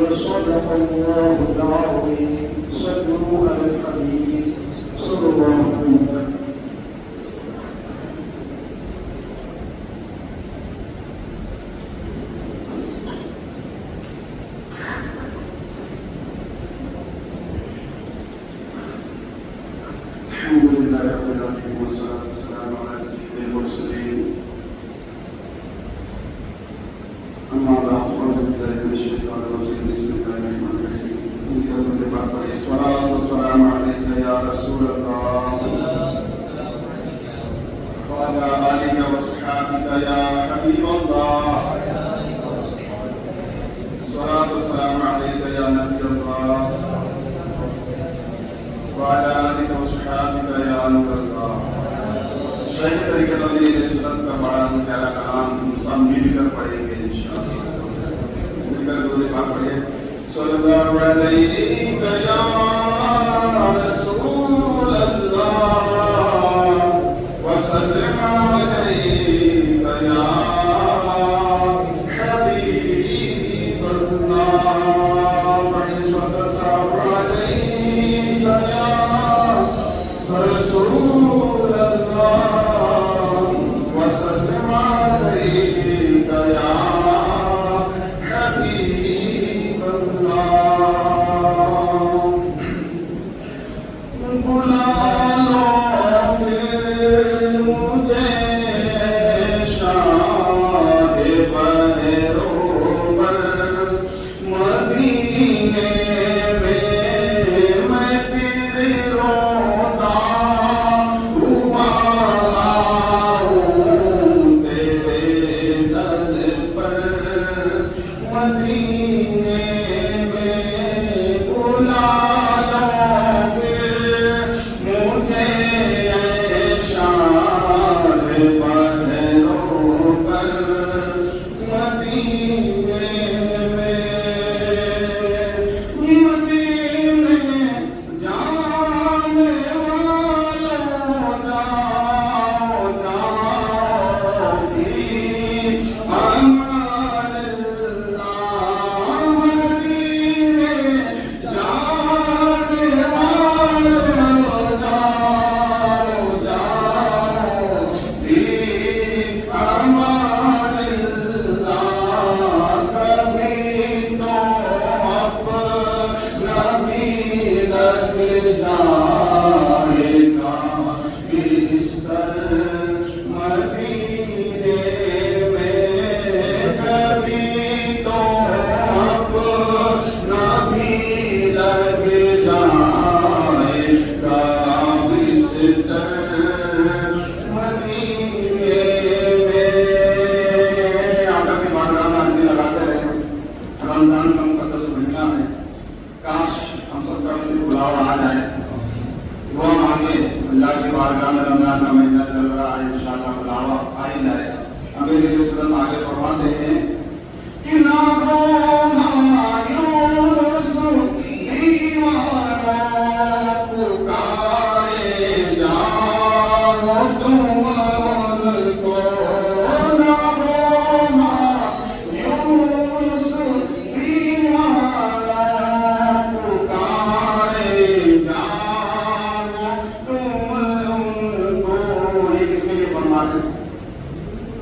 وصدق الله العظيم. صلوا على الحبيب صلى الله عليه وسلم. الحمد لله رب العالمين والصلاة والسلام على سيد المرسلين. أما بعد فأعوذ بالله من الشيطان الرجيم. بسم الله الرحمن الرحيم. الصلاة والسلام عليك يا رسول الله وعلى آلك وصحبك يا حبيب الله. الصلاة والسلام عليك يا نبي الله وعلى آلك وصحبك يا نور الله. شاید طریقے تو میری سنت کا بڑا پیارا کلام ہم سب مل کر پڑھیں گے انشاءاللہ. مل کر درود پاک پڑھیں. صلی اللہ علیہ یا رسول اللہ وسلم علیہ یا حبیب اللہ. صلی اللہ علیہ یا رسول اللہ وسلم علیہ یا حبیب اللہ. بلا لو پھر مجھے شاہ بہروبر مدینے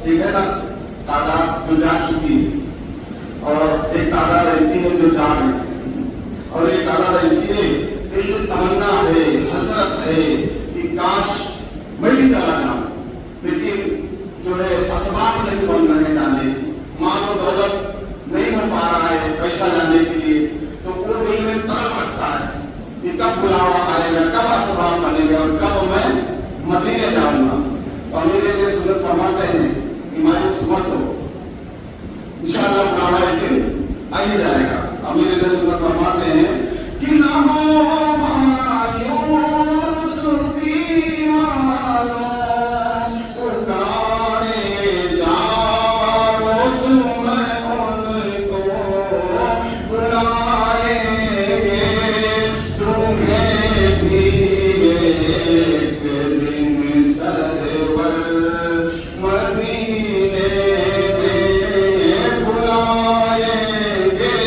ٹھیک ہے نا. تعداد جو جا چکی ہے اور ایک تعداد ایسی ہے جو جا رہی ہے اور ایک تعداد ایسی ہے دل میں تمنا ہے, حسرت ہے کہ کاش میں بھی چلا جاؤں, لیکن جو ہے اسباب نہیں بن رہے جانے, مال و دولت نہیں ہو پا رہا ہے پیسہ لانے کے لیے, تو وہ دل میں طلب رکھتا ہے کہ کب بلاوا آئے گا, کب اسباب بنے گا اور کب میں مدینے جاؤں گا. اور میرے لیے سنت فرماتے ہیں مایوس مت ہو, انشاءاللہ بلاوا ایک دن آ ہی جائے گا. اب میرے لیے سنت فرماتے ہیں کہ نہ ہو مایوس دیوانوں پکارے جاؤ تمہیں ان کو بلائیں گے, تمہیں بھی ایک دن سرور مدینے میں بلائیں گے,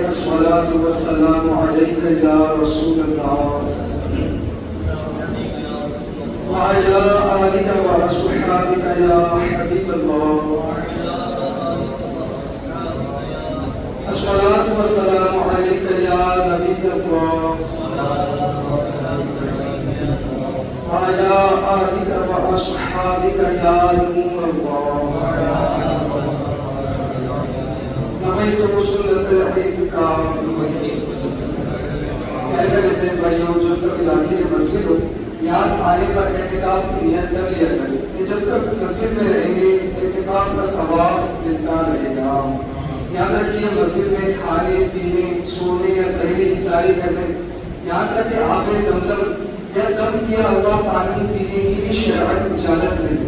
الصلاة والسلام عليك يا رسول الله وعلى آلك وأصحابك يا حبيب الله. الصلاة والسلام عليك يا نبي الله وعلى آلك وأصحابك يا نور الله. نويت سنة الاعتكاف. بھائیوں جب تک علاقے میں مسجد ہو یاد آنے پر اعتکاف کی نیت کر لیا کریں کہ جب تک مسجد میں رہیں گے اعتکاف کا ثواب ملتا رہے گا. یاد رکھیے مسجد میں کھانے پینے سونے یا سحری افطاری کرنے یہاں تک کہ آب زمزم یا دم کیا ہوا پانی پینے کی بھی شرعی اجازت نہیں.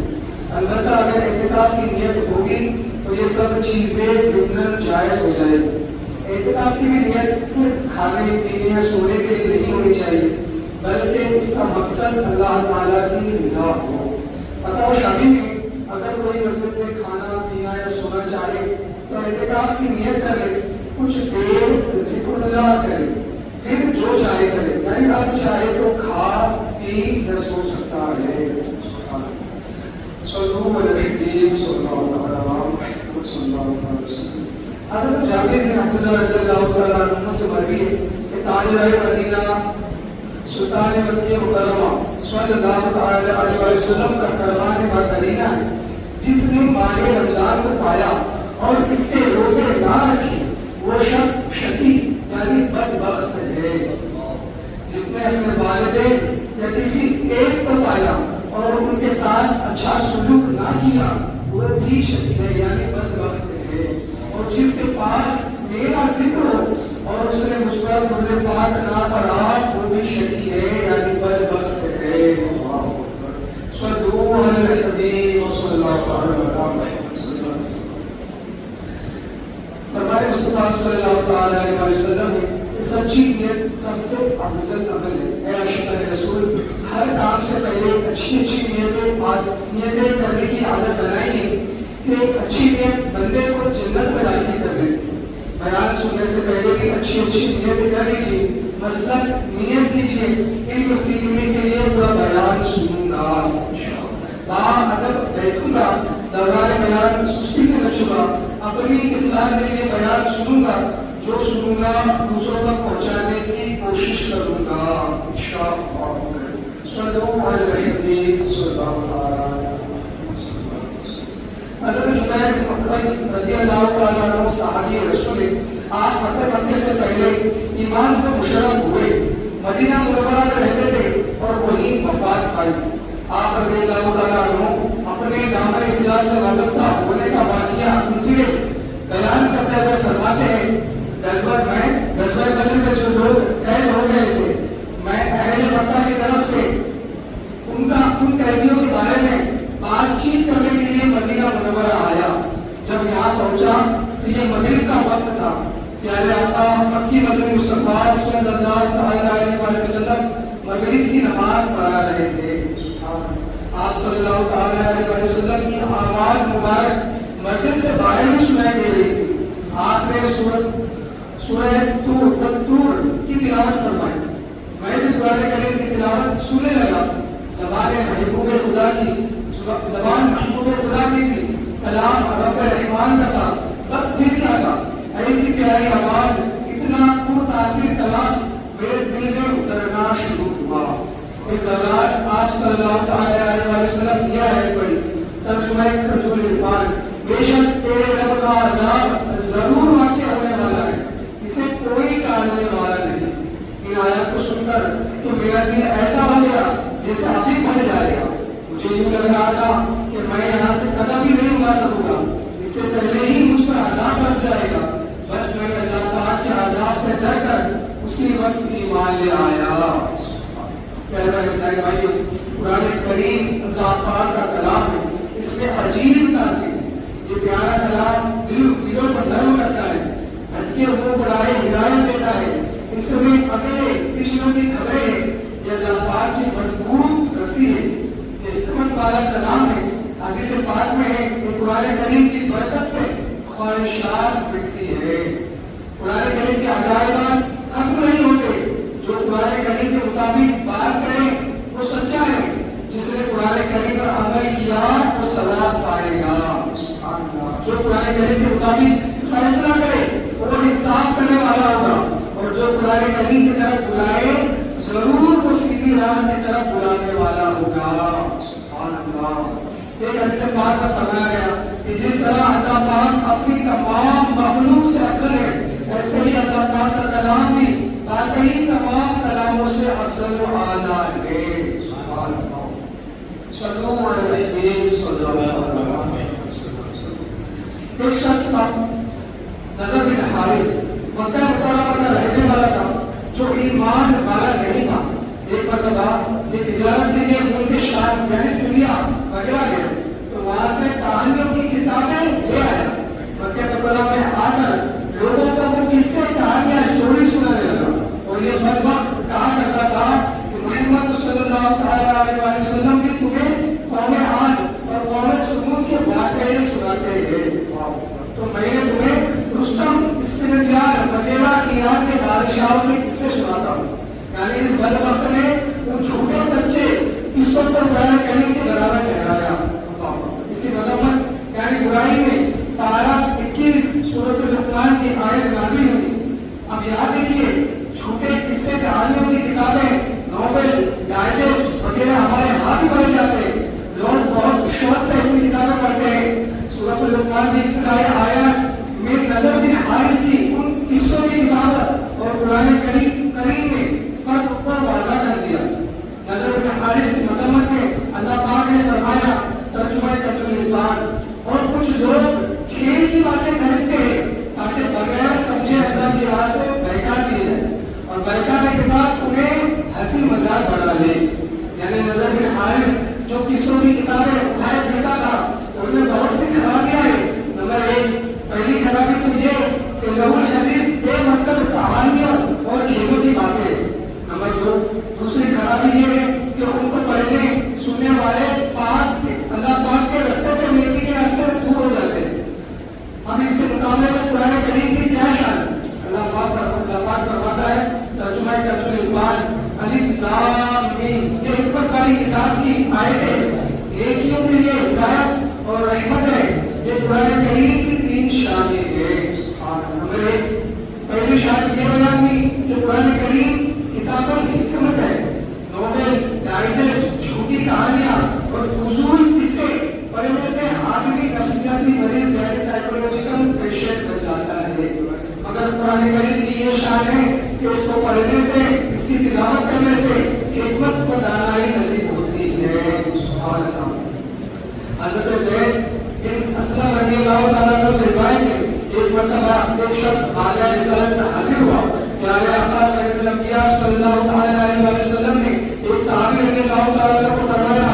البتہ اگر اعتکاف کی نیت ہوگی تو یہ سب چیزیں ضمن جائز ہو جائے گی. اعتکاف کی بھی نیت صرف کھانے پینے یا سونے کے لیے نہیں ہونی چاہیے بلکہ اس کا مقصد اللہ تعالیٰ کی رضا ہو. فتح شامی میں اگر کوئی مسجد میں کھانا پینا یا سونا چاہے تو اعتکاف کی نیت کرے کچھ دیر ذکر اللہ کرے پھر جو چاہے کرے یعنی اب چاہے تو کھا پی یا سو سکتا ہے. صلو علی الحبیب صلی اللہ علیہ وسلم. حضرت جابر بن عبداللہ رضی اللہ تعالیٰ عنہ سے مروی ہے کہ تاجدار مدینہ سلطان مکہ مکرمہ صلی اللہ تعالی علیہ وسلم کا فرمان باترینہ ہے جس نے ماہ رمضان کو پایا اور اس کے روزے نہ رکھے وہ شخص شقی یعنی بدبخت ہے. جس نے اپنے والدین یا کسی ایک کو پایا اور ان کے ساتھ اچھا سلوک نہ کیا وہ بھی شقی ہے یعنی بدبخت ہے. اور جس کے پاس میرا ذکر ہو اور اس نے مجھ پر درود پاک نہ پڑھا وہ بھی شقی ہے یعنی بدبخت ہے. صلو علی الحبیب صلی اللہ علیہ وسلم. فرمائے مصطفیٰ صلی اللہ تعالی علیہ وسلم نے سچی نیت سب سے افضل عمل ہے. اے عاشق رسول ہر کام سے پہلے اچھی نیتیں کرنے کی عادت بنائیے کہ اچھی نیت بندے کو جنت میں داخل کر دیتی. بیان سننے سے پہلے بھی اچھی نیتیں کر لیجیے. مثلا نیت کیجیے علم سیکھنے کے لیے پورا بیان سنوں گا ادب بیٹھوں گا دربار بیان سستی سے نہ چھپا اپنی اصلاح کے لیے بیان سنوں گا جو سنوں گا دوسروں تک پہنچانے کی کوشش کروں گا انشاءاللہ. صلو علی الحبیب صلی اللہ علیہ وسلم. حضرت جبیر بن مطعم رضی اللہ تعالیٰ عنہ صحابی رسول آپ فتح مکہ سے پہلے ایمان سے مشرف ہوئے مدینہ منورہ میں رہتے تھے اور وہیں وفات پائی. آپ رضی اللہ تعالیٰ عنہ اپنے دامن اسلام سے وابستہ ہونے کا واقعہ انسیڈنٹ بیان کرتے ہوئے فرماتے ہیں غزوہ بدر میں جو لوگ قید ہو گئے تھے میں اہل مکہ کی طرف سے ان قیدیوں کے بارے میں بات چیت کرنے کے لیے مدینہ منورہ آیا. جب یہاں پہنچا تو یہ مغرب کا وقت تھا. پیارے آقا مکی مدنی مصطفیٰ صلی اللہ علیہ وسلم مغرب کی نماز پڑھا رہے تھے. آپ صلی اللہ علیہ وسلم کی آواز مبارک مسجد سے باہر بھی سنائی دے رہی تھی. آپ نے سورہ طور کی تلاوت فرمائی. میں بھی قرآن کریم کی تلاوت سننے لگا. زبان محبوب خدا کی تھی. کلام رب الرحمان کا تھا. وقت پھر کیا تھا ایسی پیاری آواز اتنا پرتاثیر کلام میرے دل میں اترنا شروع ہوا. اس دوران آپ صلی اللہ علیہ وسلم کیا ہے پڑھی ترجمہ رجل عرفان بے شک تیرے رب کا عذاب ضرور واقع ہونے والا ہے اسے کوئی ٹالنے والا نہیں. ان آیات کو سن کر تو میرا دل ایسا ہو گیا جیسے ابھی پڑھے جا رہا. مجھے یوں لگ رہا تھا کہ میں یہاں سے قدم بھی نہیں اٹھا سکوں گا اس سے پہلے ہی مجھ پر عذاب برس جائے گا. بس میں اللہ پاک کے عذاب سے ڈر کر اسی وقت ایمان لے آیا. پیارے اسلامی بھائیوں قرآن کریم اللہ پاک کا کلام ہے. اس میں عجیب تاثیر ہے. یہ پیارا کلام دلوں پر نرم کرتا ہے. ہٹکے ہوئے بڑھائے ہدایت دیتا ہے. اس میں اگلے پچھلوں کی خبریں ہیں. یہ اللہ پاک کی مضبوط رسی ہے. یہ حکمت والا کلام ہے. حدیث پاک میں ہے کہ قرآن کریم کی برکت سے خواہشات مٹتی ہے. قرآن کریم کے عجائبات ختم نہیں ہوتے. جو قرآن کریم کے مطابق بات کرے وہ سچا ہے. جس نے قرآن کریم پر عمل کیا وہ ثواب پائے گا. جو قرآن کریم کے مطابق فیصلہ کرے وہ انصاف کرنے والا ہوگا. اور جو قرآن کریم کی طرف بلائے ضرور وہ سیدھی راہ کی طرف بلانے والا ہوگا. سبحان اللہ. ایک حدیث پاک میں فرمایا گیا کہ جس طرح اللہ پاک اپنی تمام مخلوق سے افضل ہے ایسے ہی اللہ پاک کا کلام بھی باقی تمام کلاموں سے افضل و اعلیٰ ہے. سبحان اللہ. صلو علی النبی صلی اللہ علیہ وسلم. ایک شخص تھا نضر بن حارث, مکہ مکرمہ کا رہنے والا تھا, جو ایمان والا نہیں تھا. ایک مرتبہ یہ تجارت کے لیے ملک شام یعنی سیریا وغیرہ گئے تو وہاں سے کہانیوں کی کتابیں لے آیا. مکہ مکرمہ میں آ کر لوگوں کو وہ قصے کہانیاں اسٹوری سنانے لگا. اور یہ بدبخت کہا کرتا تھا کہ محمد صلی اللہ علیہ وسلم بھی تمہیں قوم عاد اور قوم سمود کے واقعے سناتے ہیں. تو میں نے تمہیں رستم, اسفندیار وغیرہ ایران کے بادشاہوں کے قصے سناتا ہوں. یعنی اس بدبخت نے ان جھوٹے سچے قصوں پر قرآن کریم کے برابر ٹھہرایا. اس کی مذمت یعنی برائی میں پارہ 21 سورۃ لقمان کی آیت نازل ہوئی. اب یاد دیکھیے, جھوٹے قصے کہانیوں کی کتابیں, ناول, ڈائجسٹ وغیرہ ہمارے ہاتھ میں بڑھ جاتے ہیں. لوگ بہت شوق سے اس کی کتابیں پڑھتے ہیں. سورۃ لقمان کی ابتدائی آیات میں نضر بن حارث کی ان قصوں کی کتاب اور قرآن کریم نے فرق پر واضح کر دیا. نضر بن حارث کی مذمت میں اللہ پاک نے فرمایا ترجمہ الفان, اور کچھ لوگ کھیل کی باتیں کرتے ہیں تاکہ بغیر سمجھے اللہ کی راہ سے بہکا دی جائے اور بہکانے کے ساتھ انہیں ہنسی مذاق بنا لے. یعنی نضر بن حارث جو قصوں کی کتابیں اٹھائے پھرتا تھا ان میں بہت سی خرابیاں ہیں. نمبر 1, پہلی خرابی تو یہ کہ لغو الحدیث بے مقصد کہانیوں اور کھیلوں کی باتیں. نمبر 2, دوسری خرابی یہ ہے کہ ان کو پڑھنے سننے والے اللہ پاک کے راستے سے, نیکی کے راستے سے دور ہو جاتے ہیں. اب اس کے مقابلے میں قرآن کریم کی کیا شان؟ اللہ پاک فرماتا ہے ترجمہ الفان الف لام میم, یہ حکمت والی کتاب کی آیتیں نیکیوں کے لیے ہدایت اور رحمت ہے. یہ قرآن کریم کی 3 شانیں ہیں. نمبر 1, پہلی شان یہ بیان ہوئی کہ قرآن کریم کتابوں کی حکمت ہے. ناول, ڈائجسٹ, جھوٹی کہانیاں اور فضول قصے پڑھنے سے آدمی نفسیاتی مریض یعنی سائیکولوجیکل پیشنٹ بن جاتا ہے. مگر قرآن کریم کی یہ شان ہے کہ اس کو پڑھنے سے, اس کی تلاوت کرنے سے حکمت و دانائی نصیب ہوتی ہے. سبحان اللہ. حضرت زید بن اسلم رضی اللہ تعالیٰ عنہ سے روایت ہے ایک مرتبہ ایک شخص آلیہ رسالت میں حاضر ہوا کہ آلیہ آقا سید الانبیاء صلی اللہ علیہ وسلم نے ایک صحابی رضی اللہ تعالیٰ عنہ کو فرمایا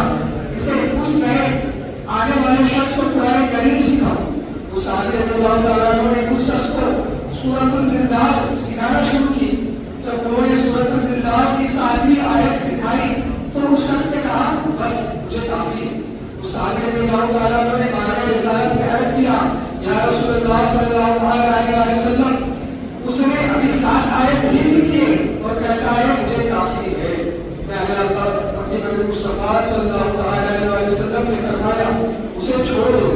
اسے اس نئے آنے والے شخص کو قرآن کریم سکھاؤ. اس صحابی رضی اللہ تعالیٰ عنہ نے اس شخص کو سورۃ الزلزال سکھانا شروع کی. جب انہوں نے سورۃ الزلزال کی 7ویں آیت سکھائی تو اس شخص نے کہا بس مجھے کافی. اس صحابی رضی اللہ تعالیٰ عنہ نے بارگاہ رسالت میں عرض کیا یا رسول اللہ صلی اللہ علیہ وسلم, اس نے ابھی 7 آیت نہیں سیکھی اور کہتا ہے مجھے کافی ہے. اپنی نبی مصطفیٰ صلی اللہ علیہ وسلم نے فرمایا اسے چھوڑ دو,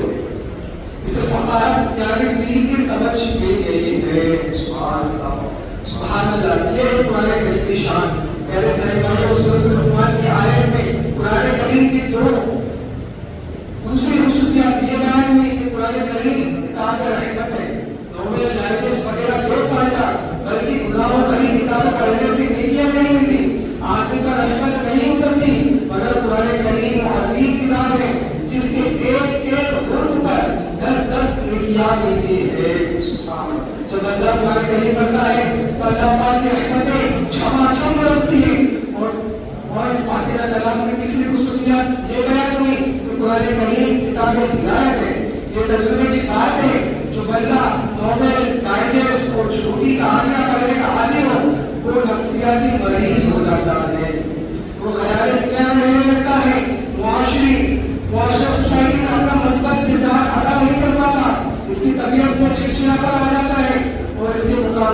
اسے فقط یعنی دین کی سمجھ مل گئی ہے. سبحان اللہ. سبحان اللہ. یہ قرآن کریم کی شان. پہلے سورۃ لقمان کی آیت میں قرآن کریم کی 2 دوسری خصوصیات یہ بیان ہوئی کہ قرآن کریم کتاب رحمت ہے. ناول, ڈائجسٹ وغیرہ بے فائدہ بلکہ گناہوں بھری کتابیں پڑھنے سے نیکیاں نہیں ملتی, آدمی پر رحمت نہیں اترتی. مگر قرآن کریم عظیم کتاب ہے جس کے ایک حرف پر 10 نیکیاں ملتی ہے. جب اللہ قرآن کریم پڑھتا ہے تو اللہ پاک کی رحمتیں چھما چھم برستی ہیں. اور اس پاکیزہ کلام کی تیسری خصوصیات یہ بیان ہوئی کہ قرآن کریم کتاب ہدایت ہے. یہ تجربے کی بات ہے. جو بندہ ناول, ڈائجسٹ اور جھوٹی کہانیاں پڑھنے کا عادی ہو وہ نفسیاتی مریض ہو جاتا ہے. وہ خیال دنیا میں رہنے لگتا ہے. معاشرہ سوسائٹی میں اپنا مثبت کردار ادا نہیں کر پاتا. اس کی طبیعت میں چڑچڑاپن آ جاتا ہے اور اس کے مقابلے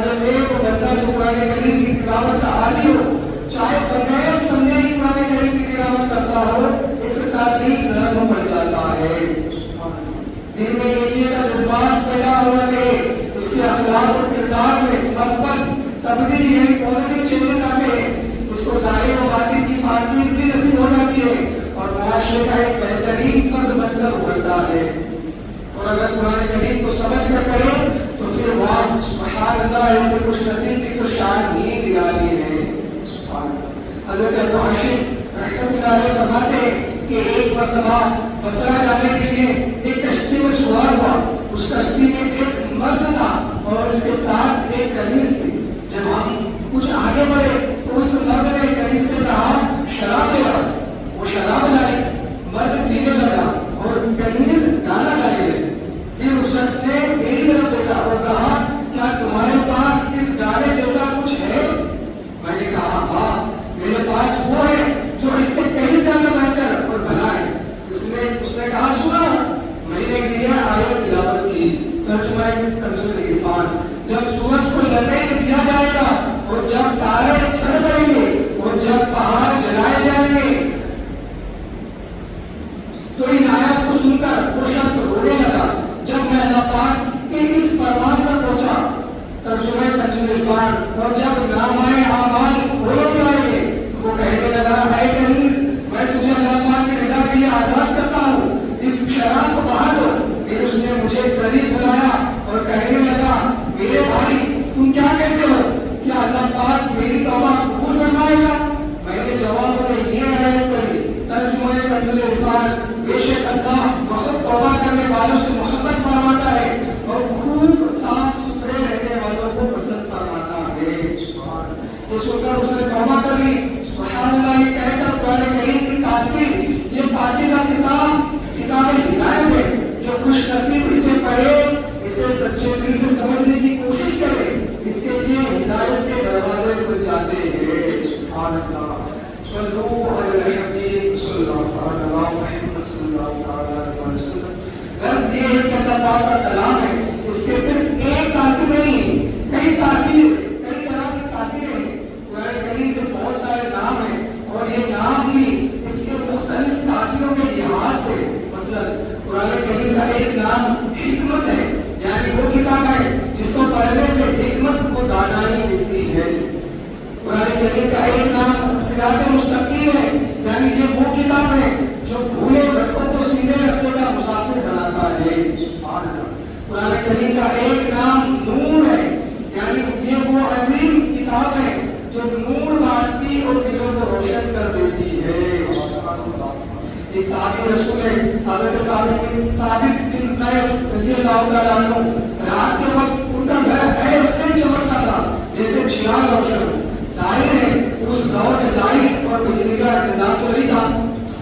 اگر قرآن کریم کو سمجھ کر کرے تو پھر واہ سبحان اللہ، ایسے خوش نصیب کی تو شان ہی نرالی ہے. سبحان اللہ. حضرت ابو ہاشم رحمۃ اللہ علیہ فرماتے ہیں کہ ایک مرتبہ بصرہ جانے کے لیے ایک کشتی میں سوار ہوا. اس کشتی میں ایک مرد تھا اور اس کے ساتھ ایک کنیز تھی. جب ہم کچھ آگے بڑھے تو اس مرد نے کنیز سے کہا شراب لے آؤ. وہ شراب لائی، مرد پینے لگا اور کنیز گانا گانے لگی. پھر اس شخص نے میری طرف دیکھا اور کہا کیا تمہارے پاس اس گانے جیسا کچھ ہے؟ میں نے کہا ہاں میرے پاس وہ ہے جو اس سے کہیں زیادہ بہتر اور بھلا ہے. اس نے کہا سنا. میں نے یہ آیت تلاوت کی. ترجمہ کنز العرفان. جب سورج کو لپیٹ دیا جائے گا اور جب تارے چھڑ پڑیں گے اور جب پہاڑ جلائے جائیں گے تو ان آیات کو سن کر وہ شخص رونے لگا. جب میں اللہ پاک کے اس فرمان پر پہنچا ترجمہ کنز العرفان اور جب نامۂ اعمال کھولے جائیں گے تو وہ کہنے لگا اے کنیز میں تجھے اللہ پاک کی رضا کے لیے آزاد کرتا ہوں، اس شراب کو بہا دو. پھر اس نے مجھے قریب بلایا اور کہنے لگا میرے بھائی تم کیا کہتے ہو، کیا اللہ پاک میری توبہ قبول فرمائے گا؟ میں نے جواب میں یہ آیت پڑھی ترجمہ کنز العرفان. بے شک اللہ بہت توبہ کرنے والوں سے محبت فرماتا ہے اور خوب صاف ستھرے رہنے والوں کو پسند فرماتا ہے. یہ سن کر اس نے توبہ کر لی. سبحان اللہ. یہ کہہ کر قرآن کریم کی تاثیر یہ پاکیزہ کتاب ہدایت ہے. جو خوش نصیب اسے پڑھے، اسے سچے دل سے سمجھنے کی کوشش کرے، اس کے لیے ہدایت کے دروازے کھل جاتے ہیں. سبحان اللہ. صلو علی الحبیب صلی اللہ علیہ محمد صلی اللہ علیہ وسلم. غرض یہ ہے کہ اللہ پاک کا کلام ہے، اس کے صرف ایک تاثیر نہیں، کئی تاثیر، کئی طرح کی تاثیریں ہیں. قرآن کریم کے بہت سارے نام ہیں اور یہ نام بھی اس کے مختلف تاثیروں کے لحاظ سے. مثلا قرآن کریم کا ایک نام حکمت ہے، یعنی وہ کتاب ہے جس کو پڑھنے سے حکمت کو دانائی ملتی ہے. قرآن کریم کا ایک نام صراط مستقیم ہے، یعنی یہ وہ کتاب ہے جو بھولے بھٹکوں کو سیدھے راستے کا مسافر بناتا ہے. قرآن کریم کا ایک نام نور ہے، یعنی یہ وہ عظیم کتاب ہے جو نور بانٹتی اور دلوں کو روشن کر دیتی ہے. ایک صحابی رسول ہے حضرت ثابت بن قیس رضی اللہ تعالیٰ عنہ، رات کے وقت ان کا گھر ایسے چمکتا تھا جیسے چراغ روشن ہو. ظاہر ہے اس دور میں لائٹ اور بجلی کا انتظام تو نہیں تھا،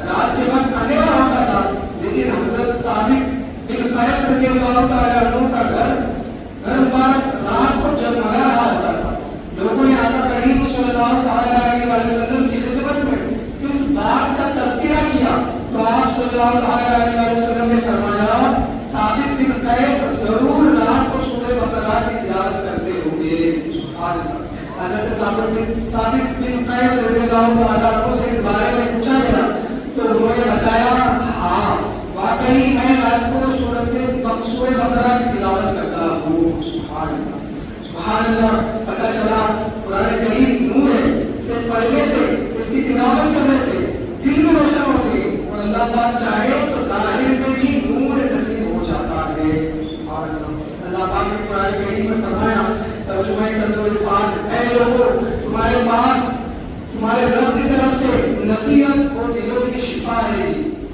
رات کے وقت اندھیرا ہوتا تھا، لیکن حضرت ثابت بن قیس رضی اللہ تعالیٰ عنہ کا گھر مبارک رات کو جگمگا رہا ہوتا تھا. لوگوں نے آقا کریم صلی اللہ تعالیٰ علیہ وسلم کی خدمت میں اس بات کا تذکرہ کیا تو آپ صلی اللہ علیہ وسلم نے فرمایا ثابت بن قیس ضرور رات کو سورہ بقرہ کی تلاوت کرتے ہوں گے. سبحان اللہ. حضرت ثابت بن قیس رضی اللہ تعالیٰ عنہ سے اس بارے میں پوچھا گیا تو انہوں نے بتایا ہاں واقعی میں رات کو سورہ بقرہ کی تلاوت کرتا ہوں. سبحان اللہ. سبحان اللہ. پتہ چلا قرآن کریم نور ہے، اسے پڑھنے سے، اس کی تلاوت کرنے سے دل میں روشن ہوتے ہیں اور اللہ پاک چاہے تو ظاہر میں بھی نور نصیب ہو جاتا ہے. سبحان اللہ. اللہ پاک نے قرآن کریم میں فرمایا ترجمہ کنز العرفان، اے لوگو تمہارے پاس تمہارے رب کی طرف سے نصیحت اور دلوں کی شفا ہے.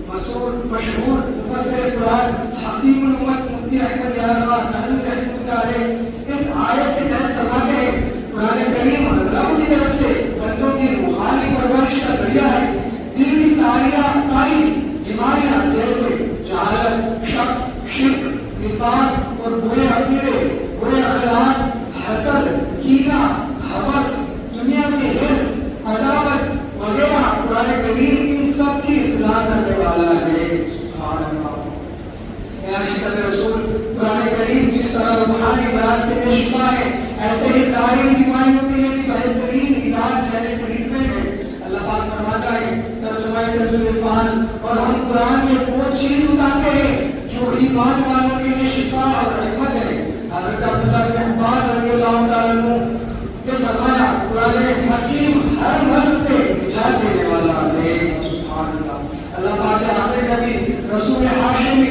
مشہور مفسر قرآن حکیم الامت مفتی احمد یارغا نحوی رحمۃ اللہ علیہ اس آیت کے تحت فرماتے ہیں قرآن کریم رب کی طرف سے بندوں کی روحانی پرورش کا ذریعہ ہے. دل کی ساری بیماریاں جیسے جہالت، شک، شرک، نفاق اور برے عقیدے، برے اخلاق، حسد، کینہ، ہوس، دنیا کے حرص، عداوت وغیرہ قرآن کریم ان سب کی اصلاح کرنے والا ہے. سبحان اللہ. اے عاشقان رسول، قرآن کریم جس طرح روحانی راستے میں شفا ہے، ایسے ہی ظاہری بیماریوں کے لیے بھی بہترین علاج یعنی ٹریٹمنٹ ہے. اللہ پاک فرماتا ہے ترجمہ کنز العرفان، اور ہم قرآن میں وہ چیز اتارتے ہیں جو ایمان والوں کے لیے شفا اور رحمت ہے. حضرت عبداللہ بن عباس رضی اللہ تعالیٰ عنہ نے فرمایا قرآن حکیم ہر مرض سے نجات دینے والا ہے. سبحان اللہ. اللہ پاک کے آخر نبی رسول ہاشمی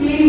3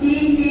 3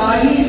22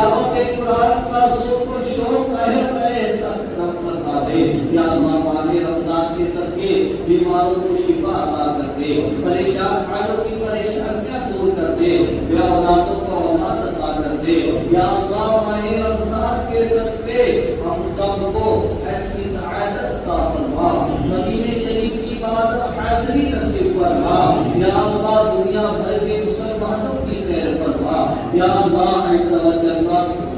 تلاوت قرآن کا ذوق و شوق ایسا کرم فرما دے یا اللہ ماہ رمضان کے صدقے بیماروں کو شفا عطا کر دے پریشان حالوں کی پریشانیاں دور کر دے یا اولادوں کو اولاد عطا کر دے یا اللہ ماہ رمضان کے صدقے ہم سب کو حج کی سعادت عطا فرما مدینہ شریف کی عبادت حاضری نصیب فرما یا اللہ دنیا بھر کے مسلمانوں کی خیر فرما یا اللہ عز و جل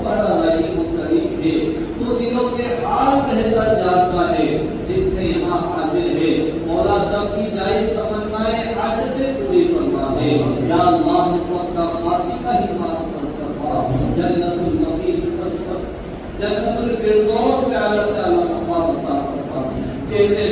بڑا رحیم و کریم ہے تو دلوں کے حال بہتر جانتا ہے جتنے یہاں حاضر ہے مولا سب کی جائز تمنائیں حاجتیں پوری فرما دے یا اللہ ہم سب کا خاتمہ ہی معاف فرما جنت المقیم جنت الفردوس میں اعلی سے اعلی مقام عطا فرما کہتے